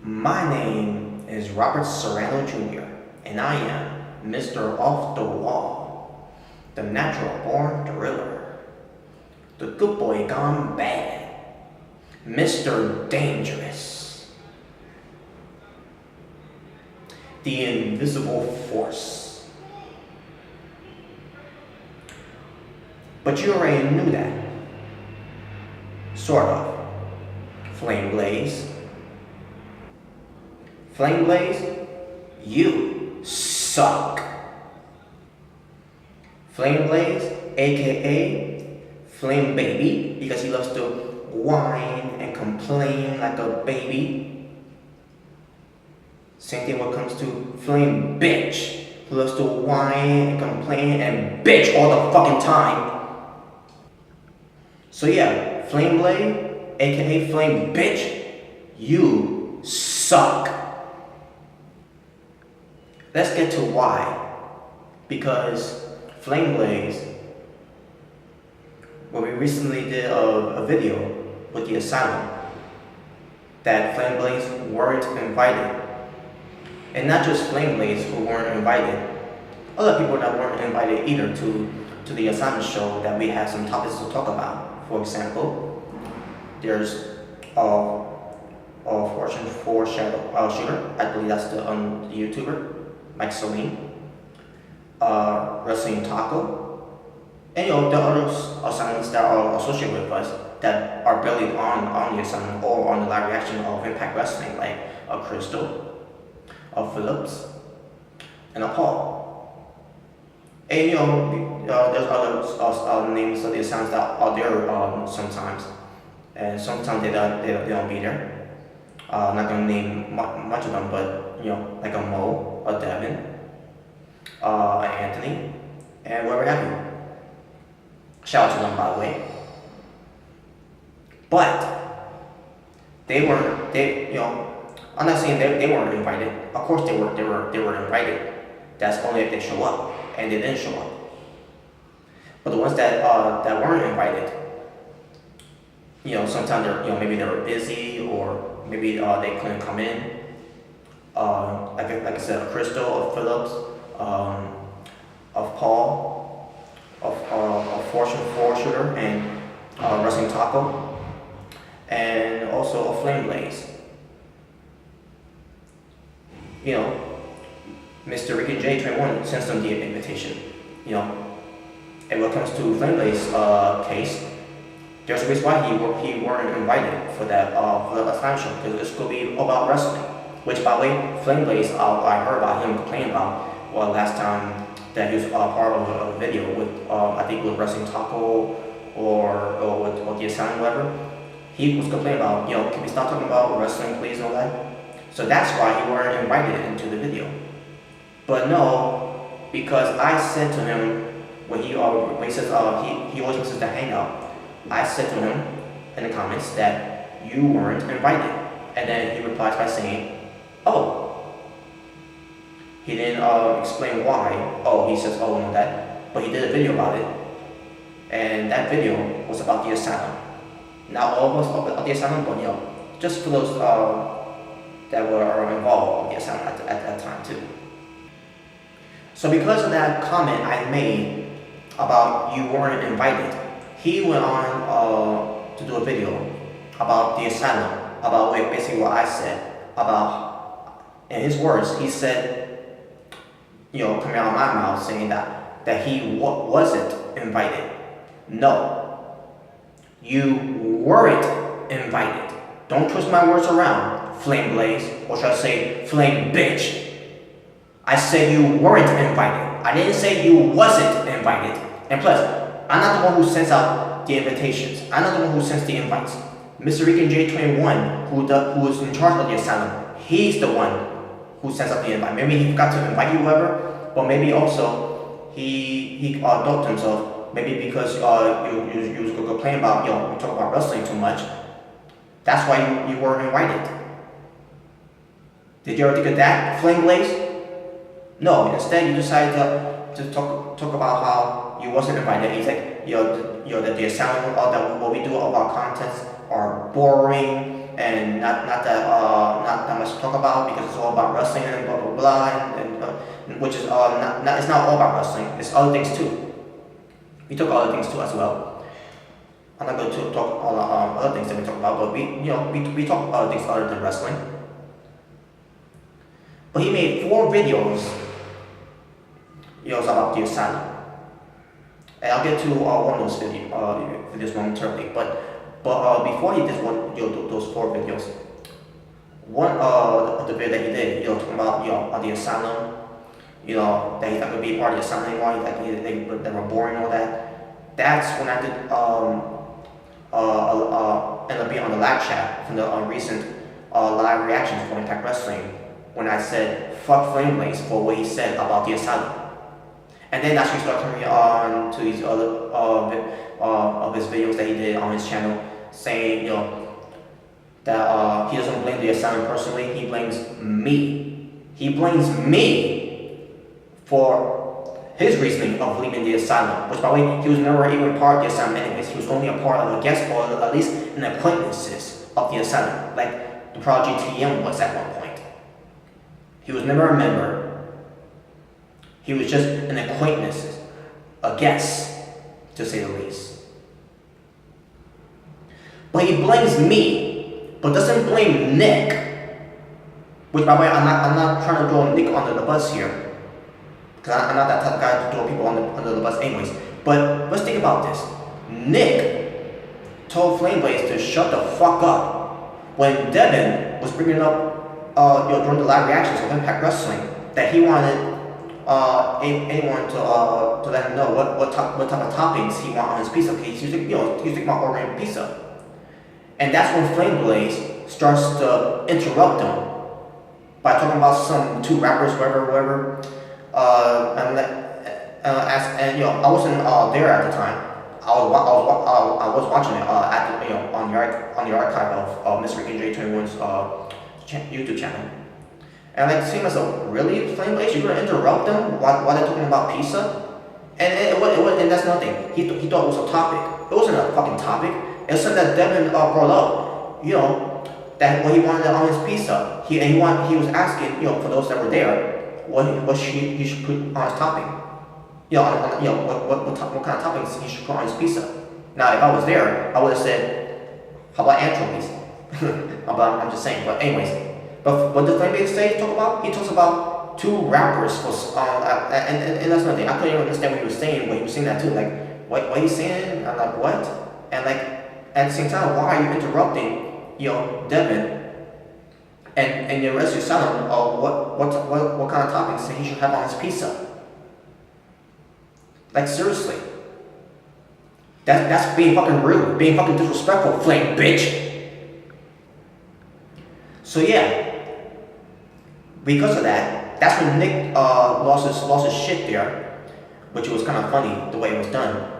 My name is Robert Serrano Jr., and I am Mr. Off the Wall, the natural born thriller, the good boy gone bad, Mr. Dangerous, the invisible force. But you already knew that. Sort of. FlameBlaze. FlameBlaze, you suck. FlameBlaze, aka Flame Baby, because he loves to whine and complain like a baby. Same thing when it comes to FlameBitch, who loves to whine and complain and bitch all the fucking time. So yeah, FlameBlaze, aka FlameBitch, you suck. Let's get to why. Because FlameBlaze, when we recently did a video with the Asylum, that FlameBlaze weren't invited. And not just FlameBlaze who weren't invited, other people that weren't invited either to the Asylum show that we had some topics to talk about. For example, there's Fortune 4 Shadow Shooter, I believe that's the YouTuber, Mike Celine, Wrestling Taco, and there are other assignments that are associated with us that are barely on the assignment or on the live reaction of Impact Wrestling, like a Crystal, a Phillips, and a Paul. And there's other names of the assignments that are there sometimes, and sometimes they don't be there. I'm not gonna name much of them, but like a Mo, a Devin, an Anthony, and whatever have you. Shout out to them, by the way. But I'm not saying they weren't invited. Of course they were invited. That's only if they show up, and they didn't show up. But the ones that weren't invited, sometimes maybe they were busy, or maybe they couldn't come in. Like I said, of Crystal, of Phillips, of Paul, of Fortune 4 Shooter, and Wrestling Taco, and also of FlameBlaze. Mr. Ricky J 21 sends them the invitation. And when it comes to FlameBlaze case, there's a reason why he weren't invited for that time show, because it's going to be about wrestling. Which, by the way, FlameBlaze, I heard about him complaining about last time that he was part of a video with I think with Wrestling Taco or with the Asylum, whatever. He was complaining about can we stop talking about wrestling, please, and all that. So that's why he weren't invited into the video. But no, because I said to him when he says he always wants us to hang out. I said to him in the comments that you weren't invited, and then he replies by saying, "Oh." He didn't explain why. Oh, he says, "Oh, no, that," but he did a video about it, and that video was about the Asylum. Not all of us about the Asylum, but just for those that were involved with the Asylum at that time too. So because of that comment I made about you weren't invited, he went on to do a video about the Asylum, about basically what I said, about, in his words, he said, coming out of my mouth, saying that he wasn't invited. No, you weren't invited. Don't twist my words around, FlameBlaze, or should I say FlameBitch. I said you weren't invited. I didn't say you wasn't invited. And plus, I'm not the one who sends out the invitations. I'm not the one who sends the invites. Mr. Rican J21, who is in charge of the Asylum, he's the one who sends out the invite. Maybe he forgot to invite you, whoever, but maybe also he doped himself. Maybe because you was complaining about we talk about wrestling too much. That's why you weren't invited. Did you ever think of that, FlameBlaze? No. Instead, you decided to talk about how you wasn't invited. He's like, that the Asylum, that what we do, all our contents are boring and not that much to talk about because it's all about wrestling and blah blah blah, which is it's not all about wrestling. It's other things too. We talk other things too as well. I'm not going to talk all other things that we talk about, but we talk other things other than wrestling. But he made 4 videos about the asylum. And I'll get to one of those videos momentarily. But before he did those 4 videos, one of the video that he did, talking about the asylum, that he's not gonna be a part of the asylum anymore, that they were boring and all that. That's when I did end up being on the live chat from the recent live reactions for Impact Wrestling when I said fuck FlameBlaze for what he said about the asylum. And then that's when he started coming on to these other of his videos that he did on his channel, saying that he doesn't blame the asylum personally. He blames me. He blames me for his reasoning of leaving the asylum, which by the way, he was never even part of the asylum anyways. He was only a part of a guest or at least an acquaintances of the asylum, like the Prodigy TM was at one point. He was never a member. He was just an acquaintance, a guest, to say the least. But he blames me, but doesn't blame Nick. Which, by the way, I'm not trying to throw Nick under the bus here, because I'm not that type of guy to throw people under the bus anyways. But let's think about this. Nick told FlameBlaze to shut the fuck up when Devin was bringing up during the live reactions of Impact Wrestling that he wanted anyone to let him know what type of toppings he wants on his pizza. He's thinking about ordering pizza, and that's when FlameBlaze starts to interrupt him by talking about some 2 rappers, whoever, I wasn't there at the time. I was watching it on the archive of Mr. J21's YouTube channel. And like, seemed as though, really, FlameBlaze, you're gonna interrupt them while they're talking about pizza? And that's nothing. He thought it was a topic. It wasn't a fucking topic. It was something that Devin brought up. That what he wanted on his pizza. He was asking, for those that were there, what he should put on his topping. What kind of toppings he should put on his pizza. Now, if I was there, I would have said, how about anchovies? I'm just saying. But anyways. But what did FlameBlaze talk about? He talks about 2 rappers and that's nothing. I couldn't even understand what he was saying when he was saying that too. Like, what he's saying? I'm like, what? And like, at the same time, why are you interrupting, Devin and the rest of your son what kind of toppings he should have on his pizza? Like, seriously. That's being fucking rude, being fucking disrespectful, FlameBitch. So yeah. Because of that, that's when Nick lost his shit there, which was kind of funny the way it was done.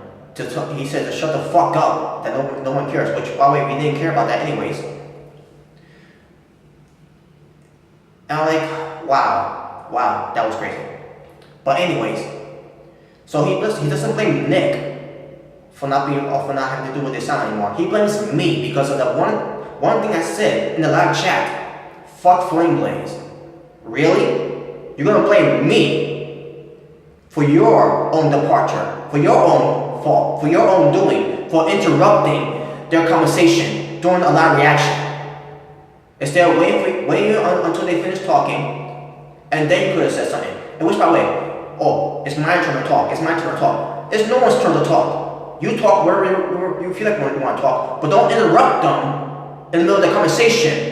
He said to shut the fuck up, that no one cares, which by the way, we didn't care about that anyways. And I'm like, wow, that was crazy. But anyways, so he doesn't blame Nick for not having to do with this sound anymore. He blames me because of that one thing I said in the live chat. Fuck FlameBlaze. Really? You're gonna blame me for your own departure, for your own fault, for your own doing, for interrupting their conversation during a live reaction. Instead of waiting until they finish talking, and then you could have said something. And which, by the way, it's my turn to talk. It's my turn to talk. It's no one's turn to talk. You talk wherever you feel like you want to talk, but don't interrupt them in the middle of the conversation.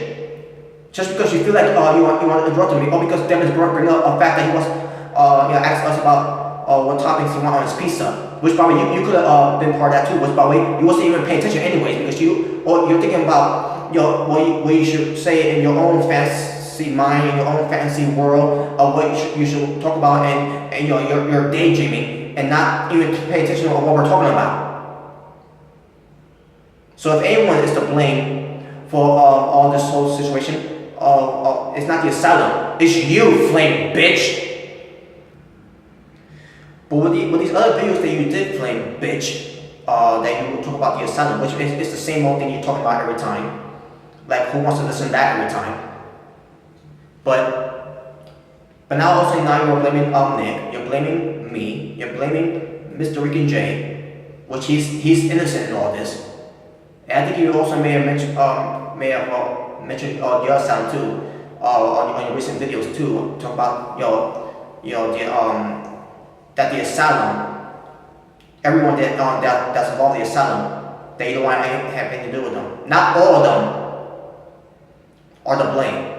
Just because you feel like you want to interrupt me, or because Devin's bring up a fact that he was asked us about what toppings he want on his pizza, which probably you could have been part of that too. Which by the way, you wasn't even paying attention anyways, because you're thinking about what you should say in your own fantasy mind, in your own fantasy world of what you should talk about, and you're daydreaming and not even paying attention to what we're talking about. So if anyone is to blame for all this whole situation, it's not the asylum, it's you, FlameBitch. But with these other videos that you did, FlameBitch, that you talk about the asylum, which is the same old thing you talk about every time. Like, who wants to listen to that every time? But now also now you're blaming Nick, you're blaming me, you're blaming Mr. Rick and Jay, which he's innocent in all this. And I think you also may have mentioned the other sound too, on your recent videos too, talk about that the asylum, everyone that's involved in the asylum, they don't want to have anything to do with them. Not all of them are to blame.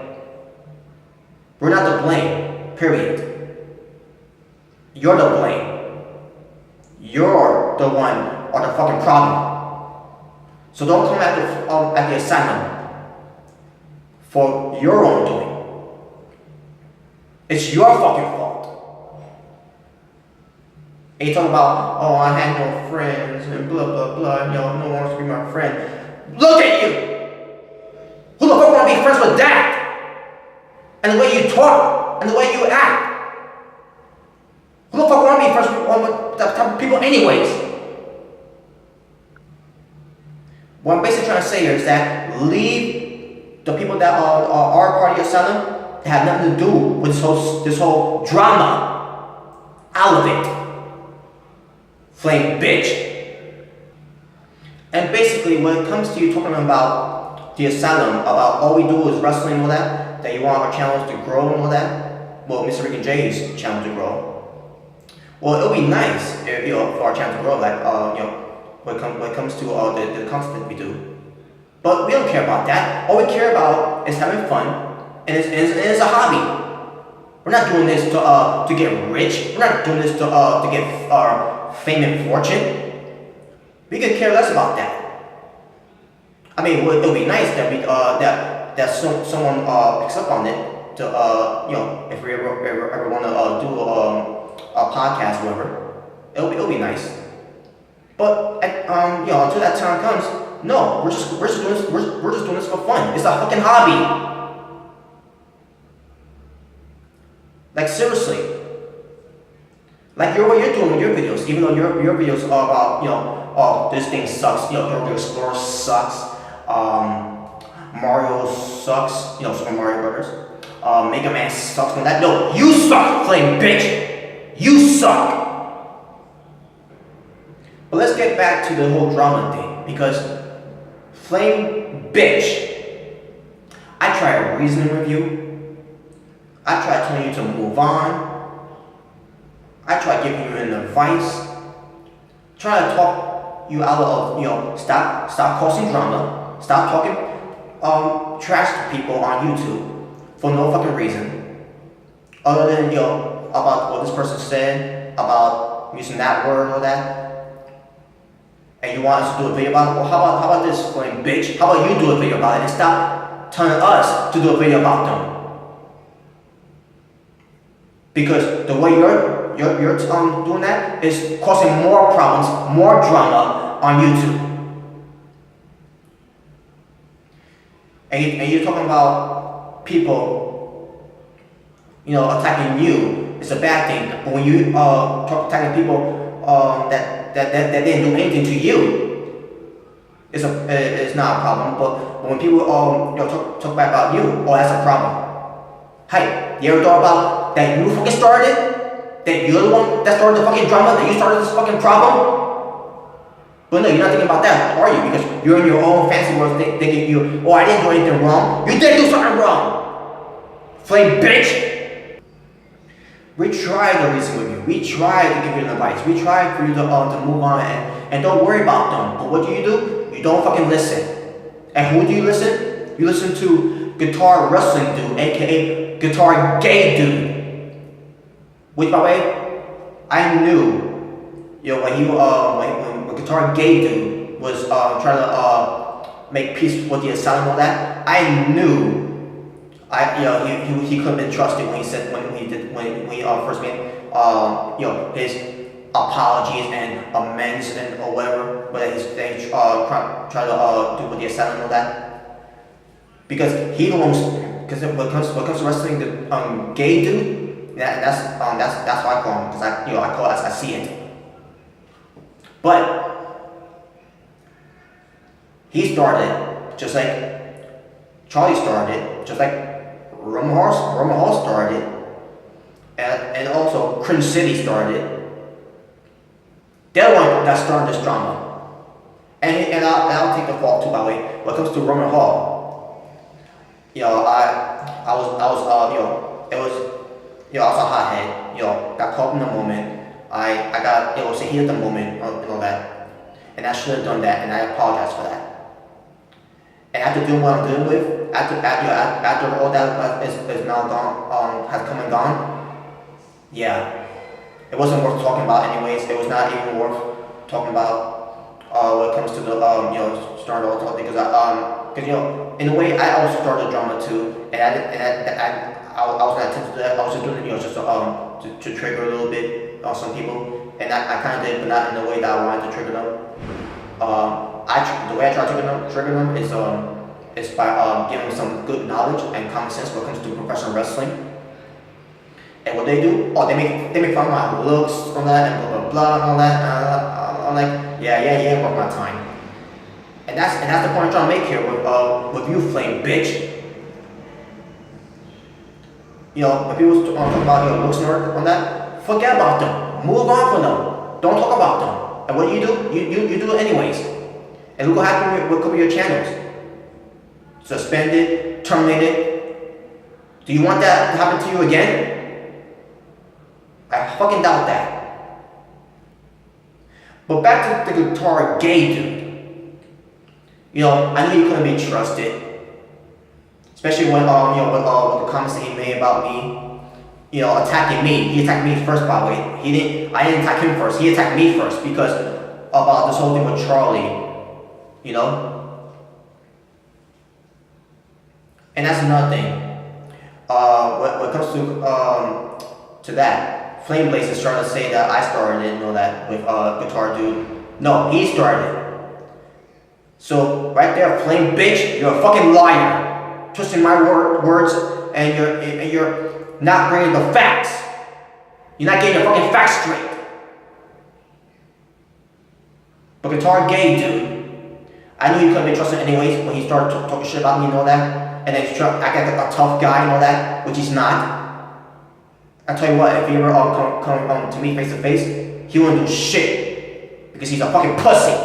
We're not to blame, period. You're to blame. You're the one or the fucking problem. So don't come at the asylum for your own doing. It's your fucking fault. And you talk about, oh, I had no friends and blah blah blah, no one wants to be my friend. Look at you! Who the fuck want to be friends with that? And the way you talk, and the way you act. Who the fuck want to be friends with that type of people anyways? What I'm basically trying to say here is that leave the people that are part of your asylum that have nothing to do with this whole drama out of it. FlameBitch. And basically when it comes to you talking about the asylum, about all we do is wrestling and all that you want our channels to grow and all that, well, Mr. Rick and Jay's channel to grow. Well, it'll be nice if, for our channel to grow, like when it comes to the content we do. But we don't care about that. All we care about is having fun, and it's a hobby. We're not doing this to get rich. We're not doing this to get fame and fortune. We could care less about that. I mean, it'll be nice that we that someone picks up on it to if we ever want to do a podcast or whatever. It'll be nice. But until that time comes, no, we're just doing this for fun. It's a fucking hobby. Like seriously. Like what you're doing with your videos, even though your videos are about oh, this thing sucks, the Explorer sucks, Mario sucks, Super Mario Brothers, Mega Man sucks, and that. No, you suck, FlameBitch. You suck. But let's get back to the whole drama thing, because FlameBitch, I try reasoning with you. I try telling you to move on. I try giving you an advice. Try to talk you out of, stop causing drama. Stop talking trash to people on YouTube for no fucking reason. Other than, about what this person said, about using that word or that. And you want us to do a video about it? Well, how about this, FlameBitch? How about you do a video about it and stop telling us to do a video about them? Because the way you're doing that is causing more problems, more drama on YouTube. And you're talking about people, attacking you. It's a bad thing. But when you talk attacking people that didn't do anything to you, it's not a problem. But when people talk bad about you, oh, that's a problem. Hey, you ever thought about that you fucking started? That you're the one that started the fucking drama? That you started this fucking problem? But no, you're not thinking about that, are you? Because you're in your own fancy world thinking oh, I didn't do anything wrong. You did do something wrong. FlameBitch. We tried to reason with you. We tried to give you an advice. We tried for you to move on and don't worry about them. But what do? You don't fucking listen. And who do you listen? You listen to Guitar Wrestling Dude, aka GuitarGayDude. Which, by the way, I knew, when GuitarGayDude was trying to make peace with the asylum and all that, I knew, he couldn't have been trusted when he first made, his apologies and amends or whatever, but he tried to do with the asylum and all that, because when it comes to wrestling, the gay dude. That's what I call him, because I call it as I see it. But he started just like Charlie started, just like Roman Hall started, and also Cringe City started. They're the one that started this drama. And I'll take the fault too, by the way. When it comes to Roman Hall, you know, I was you know, it was, you know, I was a hothead, you know, got caught in the moment. I got, it was a heat of the moment, you know that, and I should have done that, and I apologize for that. And after doing what I'm doing with, after all that is now gone, has come and gone, yeah, it wasn't worth talking about anyways. It was not even worth talking about when it comes to the you know, starting all the because because you know, in a way I also started drama too, and I was not attempting to do that. I was just doing it, you know, just to trigger a little bit some people, and I kind of did, but not in the way that I wanted to trigger them. The way I try to trigger them is by giving them some good knowledge and common sense when it comes to professional wrestling. And what they do, they make fun of my looks on that and blah blah blah and all that. I'm like, yeah, worth my time. And that's the point I'm trying to make here with you, FlameBitch. You know, when people talk about your looks on that, forget about them. Move on from them. Don't talk about them. And what do? You do it anyways. And look what happened with a couple of your channels. Suspended, terminated. Do you want that to happen to you again? I fucking doubt that. But back to the GuitarGayDude. You know, I knew you couldn't be trusted. Especially when you know, with the comments that he made about me, you know, attacking me. He attacked me first, by the way. I didn't attack him first. He attacked me first because about this whole thing with Charlie. You know? And that's another thing. When it comes to that, FlameBlaze is trying to say that I started it, you know, that with GuitarGayDude. No, he started it. So right there, FlameBitch, you're a fucking liar. Twisting my words, and you're not bringing the facts. You're not getting your fucking facts straight. But GuitarGayDude, I knew you couldn't be trusted anyways when he started talking shit about me and all that, and then he's trying to act like a tough guy and all that, which he's not. I tell you what, if he ever come to me face to face, he wouldn't do shit because he's a fucking pussy,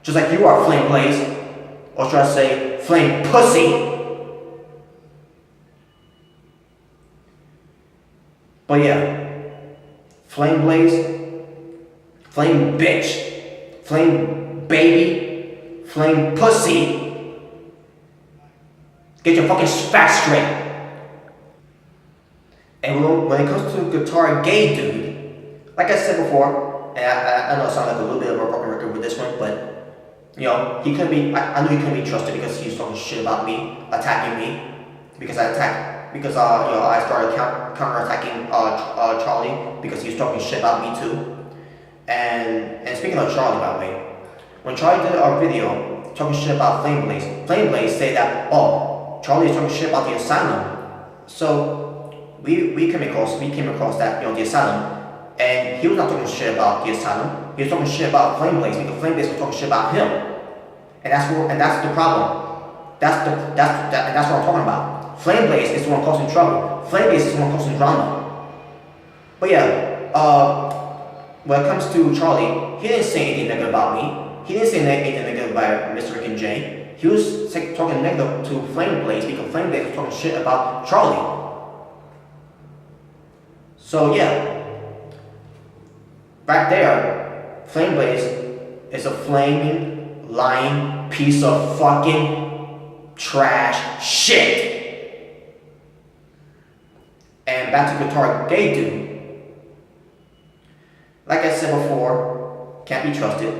just like you are, FlameBlaze. Or should I say, Flame Pussy. But yeah, FlameBlaze, FlameBitch, Flame Baby, Flame Pussy. Get your fucking facts straight. And when it comes to GuitarGayDude, like I said before, and I know I sound like a little bit of a broken record with this one, but you know, he couldn't be. I knew he couldn't be trusted because he was talking shit about me, attacking me, because you know, I started counter-attacking Charlie because he was talking shit about me too. And speaking of Charlie, by the way, when Charlie did our video talking shit about FlameBlaze said that, oh, Charlie is talking shit about the asylum. So we came across that, you know, the asylum, and he was not talking shit about the asylum. He was talking shit about FlameBlaze because FlameBlaze was talking shit about him, and that's the problem. That's what I'm talking about. FlameBlaze is the one causing trouble. FlameBlaze is the one causing drama. But yeah, when it comes to Charlie, he didn't say anything negative about me. He didn't say anything negative about Mr. Rick and Jay. He was talking negative to FlameBlaze because FlameBlaze was talking shit about Charlie. So yeah, right there. FlameBlaze is a flaming, lying piece of fucking trash shit. And back to GuitarGayDude. Like I said before, can't be trusted.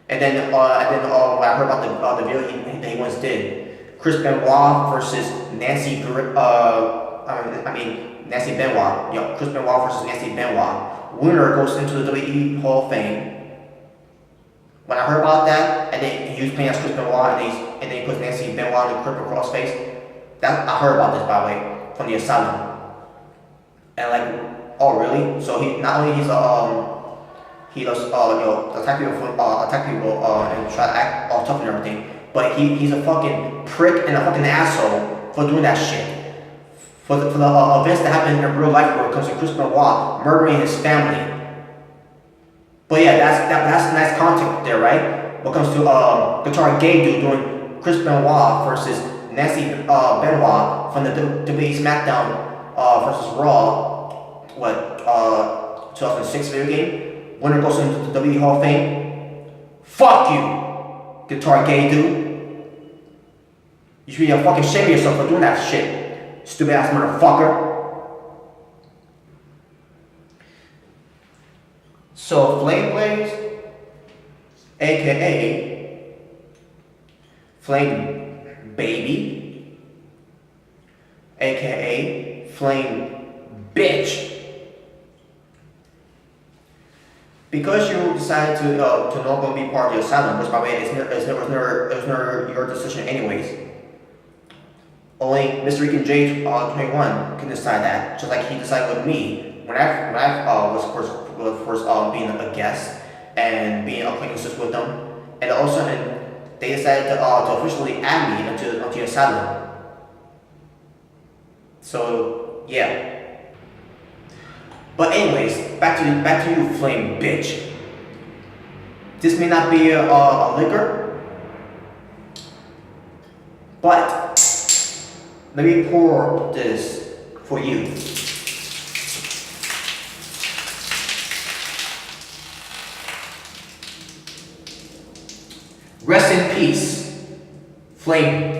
And then when I heard about the video that he once did, Chris Benoit versus Nancy Benoit. You know, Chris Benoit versus Nancy Benoit. Winner goes into the WWE Hall of Fame. When I heard about that, and then he was playing as Chris Benoit, and then he puts Nancy Benoit in the cripple crossface. I heard about this, by the way, from the asylum. And like, oh really? So he not only he does you know, attack people and try to act all tough and everything, but he's a fucking prick and a fucking asshole for doing that shit. For the events that happen in real life where it comes to Chris Benoit murdering his family. But yeah, that's nice content there, right? When it comes to GuitarGayDude doing Chris Benoit versus Nancy Benoit from the WWE SmackDown versus Raw, 2006 video game. Winner goes into the WWE Hall of Fame. Fuck you, GuitarGayDude. You should be fucking shame yourself for doing that shit. Stupid ass motherfucker. So FlameBlaze, aka FlameBaby, aka FlameBitch, because you decided to not going to be part of the asylum, which by the way it's never your decision anyways. Only Mr. Rican J 21 can decide that, just like he decided with me when I was first being a guest and being acquaintances with them, and also they decided to officially add me onto the asylum. So yeah. But anyways, back to you, FlameBitch. This may not be a liquor, but let me pour this for you. Rest in peace, FlameBitch.